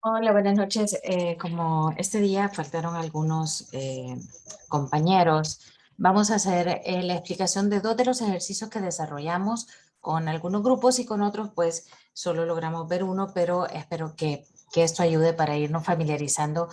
Hola, buenas noches. Como este día faltaron algunos compañeros, vamos a hacer la explicación de dos de los ejercicios que desarrollamos con algunos grupos y con otros, pues solo logramos ver uno, pero espero que esto ayude para irnos familiarizando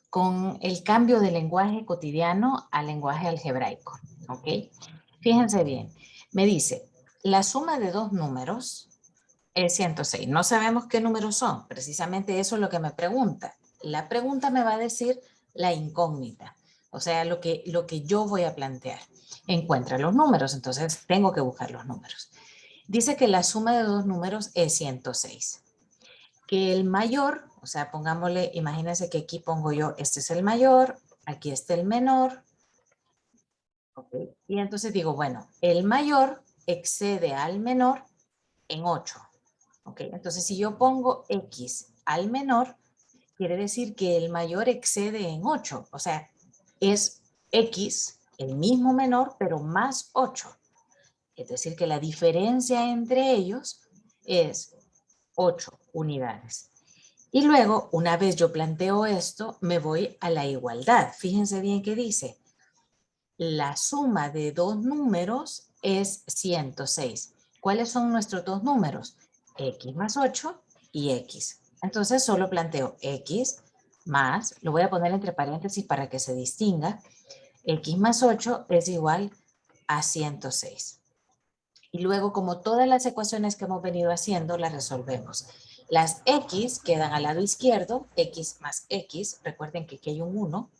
con el cambio de lenguaje cotidiano al lenguaje algebraico. ¿Ok? Fíjense bien, me dice, la suma de dos números es 106. No sabemos qué números son. Precisamente eso es lo que me pregunta. La pregunta me va a decir la incógnita. O sea, lo que yo voy a plantear. Encuentra los números, entonces tengo que buscar los números. Dice que la suma de dos números es 106. Que el mayor, o sea, pongámosle, imagínense que aquí pongo yo, este es el mayor, aquí está el menor. ¿Okay? Y entonces digo, bueno, el mayor excede al menor en 8. ¿Ok? Entonces, si yo pongo X al menor, quiere decir que el mayor excede en 8. O sea, es X, el mismo menor, pero más 8. Es decir, que la diferencia entre ellos es 8 unidades. Y luego, una vez yo planteo esto, me voy a la igualdad. Fíjense bien qué dice. La suma de dos números es 106. ¿Cuáles son nuestros dos números? X más 8 y X. Entonces solo planteo X más, lo voy a poner entre paréntesis para que se distinga, X más 8 es igual a 106. Y luego, como todas las ecuaciones que hemos venido haciendo, las resolvemos. Las X quedan al lado izquierdo, X más X, recuerden que aquí hay un 1,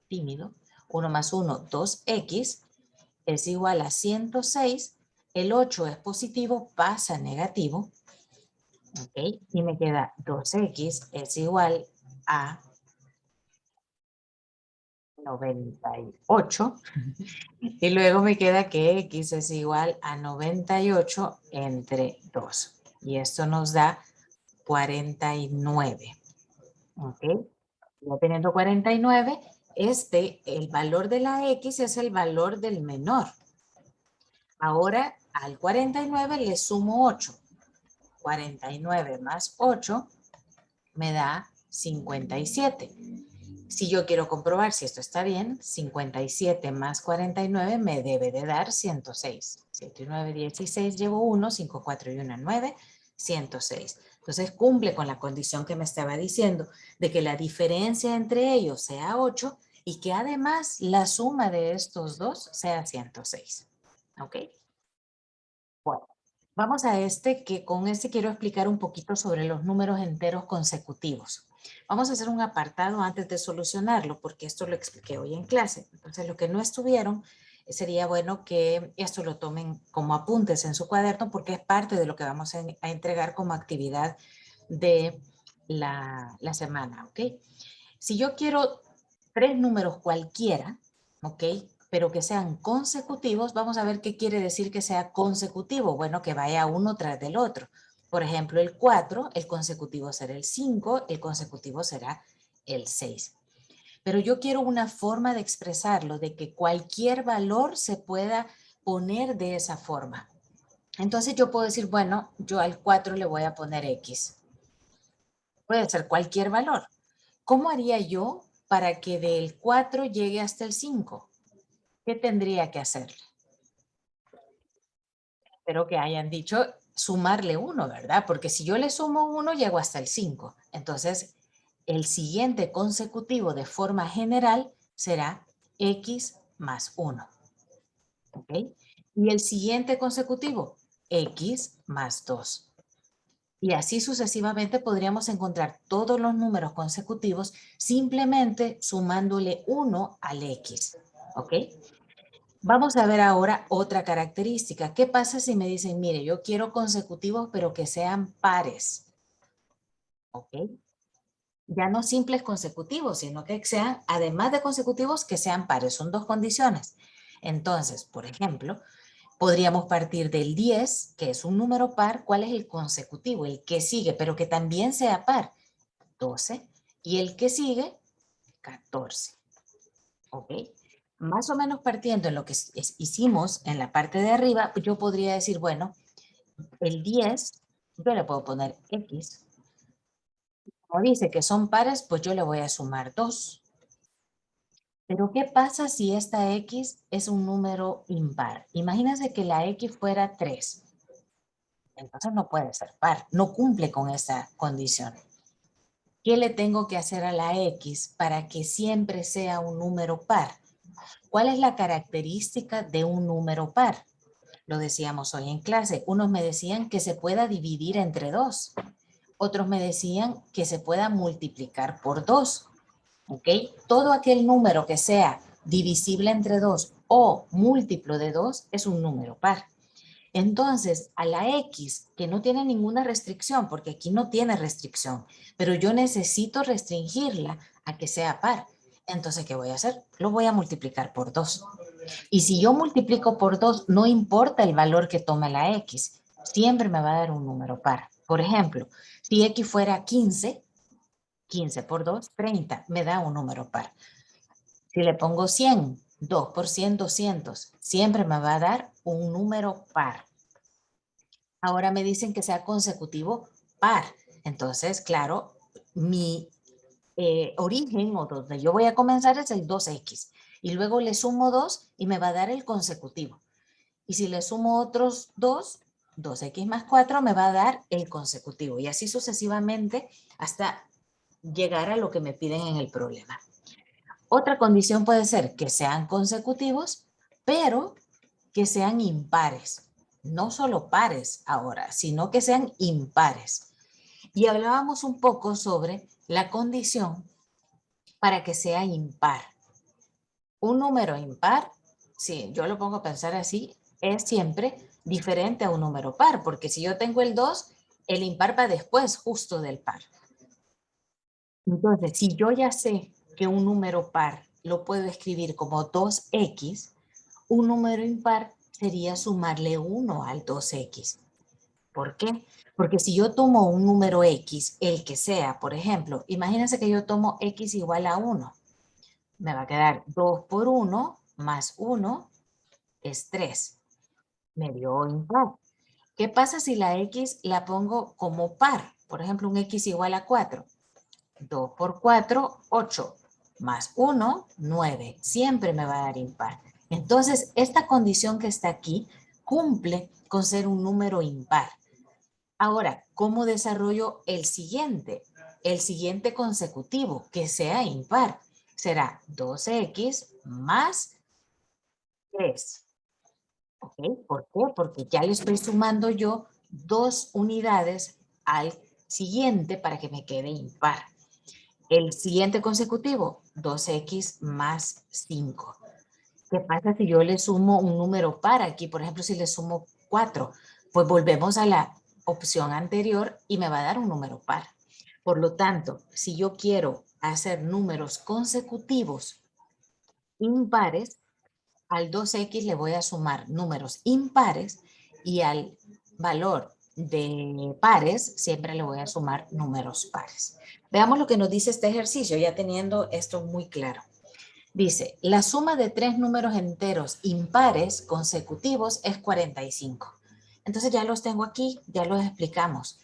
tímido, 1 más 1, 2X, es igual a 106, el 8 es positivo, pasa a negativo, ¿ok? Y me queda 2X es igual a 98, y luego me queda que X es igual a 98 entre 2, y esto nos da 49, ¿ok? Ya teniendo 49, el valor de la X es el valor del menor. Ahora al 49 le sumo 8. 49 más 8 me da 57. Si yo quiero comprobar si esto está bien, 57 más 49 me debe de dar 106. 7 y 9, 16, llevo 1, 5, 4 y 1, 9, 106. Entonces cumple con la condición que me estaba diciendo de que la diferencia entre ellos sea 8 y que además la suma de estos dos sea 106. ¿Ok? Bueno, vamos a que con este quiero explicar un poquito sobre los números enteros consecutivos. Vamos a hacer un apartado antes de solucionarlo, porque esto lo expliqué hoy en clase. Entonces, lo que no estuvieron, sería bueno que esto lo tomen como apuntes en su cuaderno, porque es parte de lo que vamos a entregar como actividad de la semana, ¿ok? Si yo quiero tres números cualquiera, ¿ok? Pero que sean consecutivos, vamos a ver qué quiere decir que sea consecutivo. Bueno, que vaya uno tras del otro. Por ejemplo, el 4, el consecutivo será el 5, el consecutivo será el 6. Pero yo quiero una forma de expresarlo, de que cualquier valor se pueda poner de esa forma. Entonces yo puedo decir, bueno, yo al 4 le voy a poner X. Puede ser cualquier valor. ¿Cómo haría yo para que del 4 llegue hasta el 5? ¿Qué tendría que hacerle? Espero que hayan dicho sumarle 1, ¿verdad? Porque si yo le sumo 1, llego hasta el 5. Entonces, el siguiente consecutivo de forma general será X más 1. ¿Ok? Y el siguiente consecutivo, X más 2. Y así sucesivamente podríamos encontrar todos los números consecutivos simplemente sumándole 1 al X. ¿Ok? Vamos a ver ahora otra característica. ¿Qué pasa si me dicen, mire, yo quiero consecutivos pero que sean pares? ¿Ok? Ya no simples consecutivos, sino que sean, además de consecutivos, que sean pares. Son dos condiciones. Entonces, por ejemplo, podríamos partir del 10, que es un número par. ¿Cuál es el consecutivo? El que sigue, pero que también sea par. 12. Y el que sigue, 14. ¿Ok? Más o menos partiendo en lo que hicimos en la parte de arriba, yo podría decir, bueno, el 10, yo le puedo poner X, Como dice que son pares, pues yo le voy a sumar 2. Pero ¿qué pasa si esta X es un número impar? Imagínense que la X fuera 3. Entonces no puede ser par, no cumple con esa condición. ¿Qué le tengo que hacer a la X para que siempre sea un número par? ¿Cuál es la característica de un número par? Lo decíamos hoy en clase. Unos me decían que se pueda dividir entre 2. Otros me decían que se pueda multiplicar por 2. ¿Ok? Todo aquel número que sea divisible entre 2 o múltiplo de 2 es un número par. Entonces, a la X, que no tiene ninguna restricción, porque aquí no tiene restricción, pero yo necesito restringirla a que sea par. Entonces, ¿qué voy a hacer? Lo voy a multiplicar por 2. Y si yo multiplico por 2, no importa el valor que tome la X, siempre me va a dar un número par. Por ejemplo, si X fuera 15, 15 por 2, 30, me da un número par. Si le pongo 100, 2 por 100, 200, siempre me va a dar un número par. Ahora me dicen que sea consecutivo par. Entonces, claro, mi origen o donde yo voy a comenzar es el 2x. Y luego le sumo 2 y me va a dar el consecutivo. Y si le sumo otros 2, 2x más 4 me va a dar el consecutivo. Y así sucesivamente hasta llegar a lo que me piden en el problema. Otra condición puede ser que sean consecutivos, pero que sean impares. No solo pares ahora, sino que sean impares. Y hablábamos un poco sobre la condición para que sea impar. Un número impar, si yo lo pongo a pensar así, es siempre diferente a un número par, porque si yo tengo el 2, el impar va después justo del par. Entonces, si yo ya sé que un número par lo puedo escribir como 2x, un número impar sería sumarle 1 al 2x. ¿Por qué? Porque si yo tomo un número x, el que sea, por ejemplo, imagínense que yo tomo x igual a 1. Me va a quedar 2 por 1 más 1 es 3. Me dio impar. ¿Qué pasa si la x la pongo como par? Por ejemplo, un x igual a 4. 2 por 4, 8. Más 1, 9. Siempre me va a dar impar. Entonces, esta condición que está aquí cumple con ser un número impar. Ahora, ¿cómo desarrollo el siguiente? El siguiente consecutivo, que sea impar. Será 12x más 3. ¿Ok? ¿Por qué? Porque ya le estoy sumando yo 2 unidades al siguiente para que me quede impar. El siguiente consecutivo, 2x más 5. ¿Qué pasa si yo le sumo un número par aquí? Por ejemplo, si le sumo 4, pues volvemos a la opción anterior y me va a dar un número par. Por lo tanto, si yo quiero hacer números consecutivos impares, al 2x le voy a sumar números impares y al valor de pares siempre le voy a sumar números pares. Veamos lo que nos dice este ejercicio, ya teniendo esto muy claro. Dice, la suma de 3 números enteros impares consecutivos es 45. Entonces ya los tengo aquí, ya los explicamos.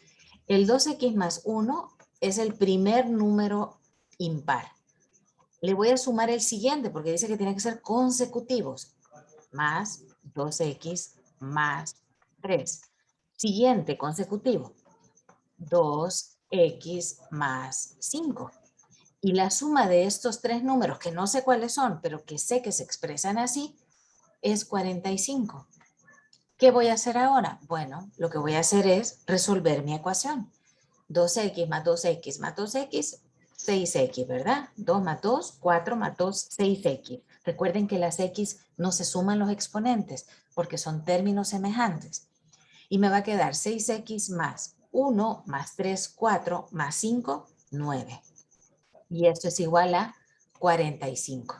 El 2x más 1 es el primer número impar. Le voy a sumar el siguiente porque dice que tiene que ser consecutivos. Más 2x más 3. Siguiente consecutivo. 2x más 5. Y la suma de estos tres números, que no sé cuáles son, pero que sé que se expresan así, es 45. ¿Qué voy a hacer ahora? Bueno, lo que voy a hacer es resolver mi ecuación. 2x más 2x más 2x, 6x, ¿verdad? 2 más 2, 4 más 2, 6x. Recuerden que las x no se suman los exponentes porque son términos semejantes. Y me va a quedar 6x más 1 más 3, 4 más 5, 9. Y esto es igual a 45.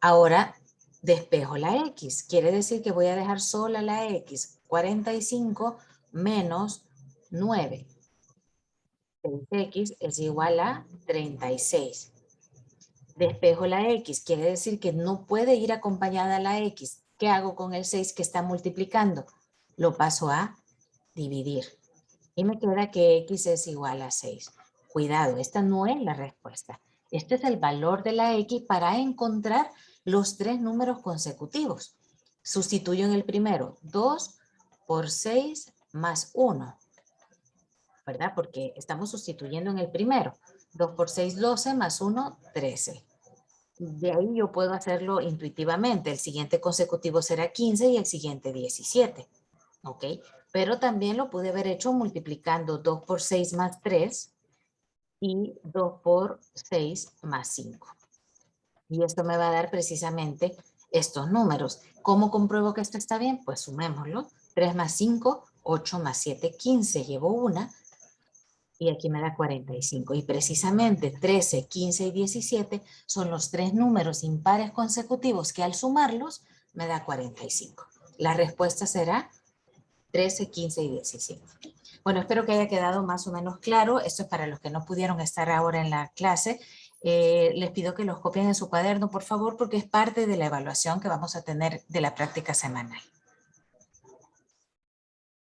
Ahora despejo la x. Quiere decir que voy a dejar sola la x. 45 menos 9. 6x es igual a 36. Despejo la x. Quiere decir que no puede ir acompañada la x. ¿Qué hago con el 6 que está multiplicando? Lo paso a dividir. Y me queda que x es igual a 6. Cuidado, esta no es la respuesta. Este es el valor de la X para encontrar los 3 números consecutivos. Sustituyo en el primero 2 por 6 más 1, ¿verdad? Porque estamos sustituyendo en el primero. 2 por 6, 12 más 1, 13. De ahí yo puedo hacerlo intuitivamente. El siguiente consecutivo será 15 y el siguiente 17. ¿Ok? Pero también lo pude haber hecho multiplicando 2 por 6 más 3 y 2 por 6 más 5. Y esto me va a dar precisamente estos números. ¿Cómo compruebo que esto está bien? Pues sumémoslo. 3 más 5, 8 más 7, 15. Llevo una y aquí me da 45. Y precisamente 13, 15 y 17 son los 3 números impares consecutivos que al sumarlos me da 45. La respuesta será 13, 15 y 17. Bueno, espero que haya quedado más o menos claro. Esto es para los que no pudieron estar ahora en la clase. Les pido que los copien en su cuaderno, por favor, porque es parte de la evaluación que vamos a tener de la práctica semanal.